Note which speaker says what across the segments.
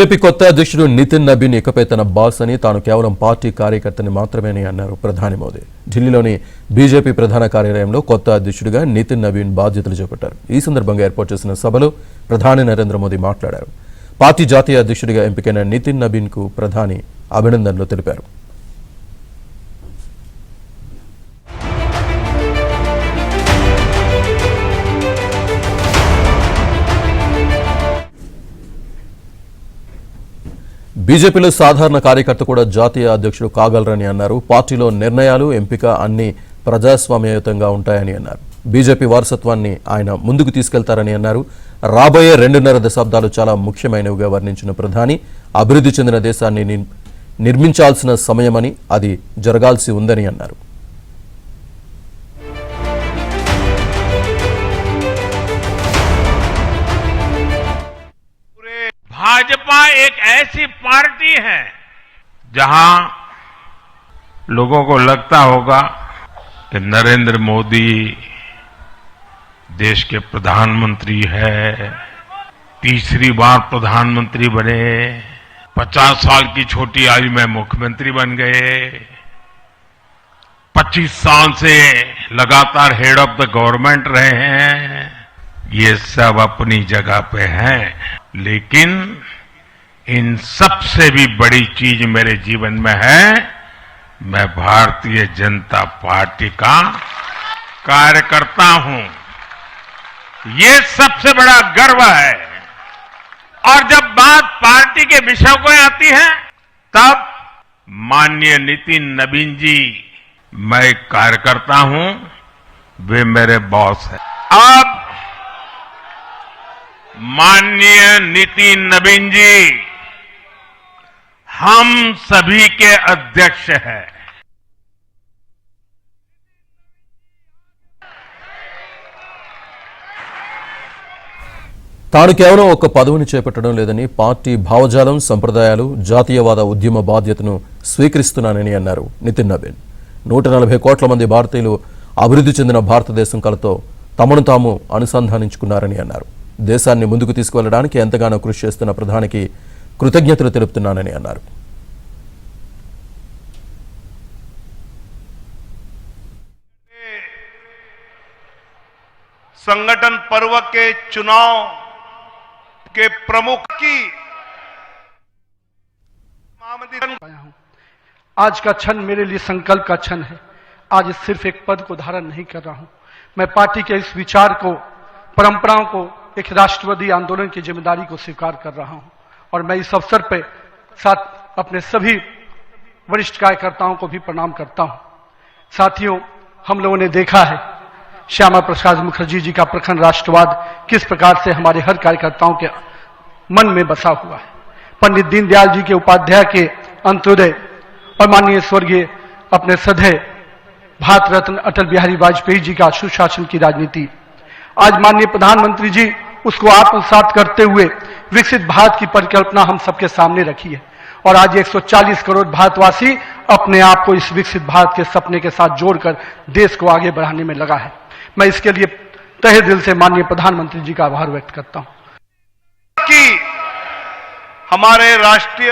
Speaker 1: BJP కొత్త అధ్యక్షుడు నితిన్ నబీన్ ఇకపై తన బాస్ అని తాను కేవలం పార్టీ కార్యకర్తని మాత్రమేనని అన్నారు ప్రధాని మోదీ. ఢిల్లీలోని బీజేపీ ప్రధాన కార్యాలయంలో కొత్త అధ్యక్షుడిగా నితిన్ నబీన్ బాధ్యతలు చేపట్టారు. ఈ సందర్భంగా ఏర్పాటు చేసిన సభలో ప్రధాని నరేంద్ర మోదీ మాట్లాడారు. పార్టీ జాతీయ అధ్యక్షుడిగా ఎంపికైన నితిన్ నబీన్ కు ప్రధాని అభినందనలు తెలిపారు. బీజేపీలో సాధారణ కార్యకర్త కూడా జాతీయ అధ్యక్షుడు కాగలరని అన్నారు. పార్టీలో నిర్ణయాలు ఎంపిక అన్ని ప్రజాస్వామ్యయుతంగా ఉంటాయని అన్నారు. బీజేపీ వారసత్వాన్ని ఆయన ముందుకు తీసుకెళ్తారని అన్నారు. రాబోయే 2.5 దశాబ్దాలు చాలా ముఖ్యమైనవిగా వర్ణించిన ప్రధాని అభివృద్ధి చెందిన దేశాన్ని నిర్మించాల్సిన సమయమని అది జరగాల్సి ఉందని అన్నారు.
Speaker 2: भाजपा एक ऐसी पार्टी है जहां लोगों को लगता होगा कि नरेंद्र मोदी देश के प्रधानमंत्री है, तीसरी बार प्रधानमंत्री बने, 50 साल की छोटी आयु में मुख्यमंत्री बन गए, 25 साल से लगातार हेड ऑफ द गवर्नमेंट रहे हैं. ये सब अपनी जगह पे हैं, लेकिन इन सबसे भी बड़ी चीज मेरे जीवन में है, मैं भारतीय जनता पार्टी का कार्यकर्ता हूं. ये सबसे बड़ा गर्व है. और जब बात पार्टी के विषय को आती है तब माननीय नितिन नबीन जी, मैं एक कार्यकर्ता हूं, वे मेरे बॉस हैं. अब माननीय नितिन नबीन जी हम सभी के अध्यक्ष हैं.
Speaker 1: తాను కేవలం ఒక పదవిని చేపట్టడం లేదని, పార్టీ భావజాలం, సంప్రదాయాలు, జాతీయవాద ఉద్యమ బాధ్యతను స్వీకరిస్తున్నానని అన్నారు నితిన్ నబీన్. 140 కోట్ల మంది భారతీయులు అభివృద్ధి చెందిన భారతదేశం కలతో తమను తాము అనుసంధానించుకున్నారని అన్నారు. దేశాన్ని ముందుకు తీసుకువెళ్లడానికి ఎంతగానో కృషి చేస్తున్న ప్రధానికి కృతజ్ఞతలు తెలుపుతున్నానని అన్నారు.
Speaker 3: संगठन पर्व के चुनाव के प्रमुख की
Speaker 4: आज का क्षण मेरे लिए संकल्प का क्षण है. आज सिर्फ एक पद को धारण नहीं कर रहा हूं. मैं पार्टी के इस विचार को, परंपराओं को, एक राष्ट्रवादी आंदोलन की जिम्मेदारी को स्वीकार कर रहा हूं. और मैं इस अवसर पर साथ अपने सभी वरिष्ठ कार्यकर्ताओं को भी प्रणाम करता हूं. साथियों, हम लोगों ने देखा है श्यामा प्रसाद मुखर्जी जी का प्रखर राष्ट्रवाद किस प्रकार से हमारे हर कार्यकर्ताओं के मन में बसा हुआ है. पंडित दीनदयाल जी के उपाध्याय के अंत्योदय और माननीय स्वर्गीय अपने सदैव भारत रत्न अटल बिहारी वाजपेयी जी का सुशासन की राजनीति, आज माननीय प्रधानमंत्री जी उसको आत्मसात करते हुए विकसित भारत की परिकल्पना हम सबके सामने रखी है. और आज 140 करोड़ भारतवासी अपने आप को इस विकसित भारत के सपने के साथ जोड़कर देश को आगे बढ़ाने में लगा है. मैं इसके लिए तहे दिल से माननीय प्रधानमंत्री जी का आभार व्यक्त करता हूं.
Speaker 3: कि हमारे राष्ट्रीय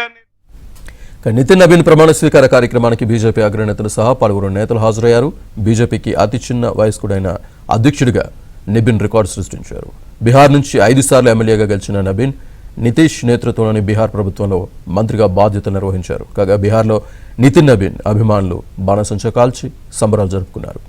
Speaker 1: నితిన్ నబీన్ ప్రమాణ స్వీకార కార్యక్రమానికి బీజేపీ అగ్రనేతలు సహా పలువురు నేతలు హాజరయ్యారు. బీజేపీకి అతి చిన్న వయస్కుడైన అధ్యక్షుడిగా నబీన్ రికార్డు సృష్టించారు. బీహార్ నుంచి 5 సార్లు ఎమ్మెల్యేగా గెలిచిన నబీన్ నితీష్ నేతృత్వంలోని బీహార్ ప్రభుత్వంలో మంత్రిగా బాధ్యతలు నిర్వహించారు. కాగా బీహార్లో నితిన్ నబీన్ అభిమానులు బాణసంచా కాల్చి సంబరాలు జరుపుకున్నారు.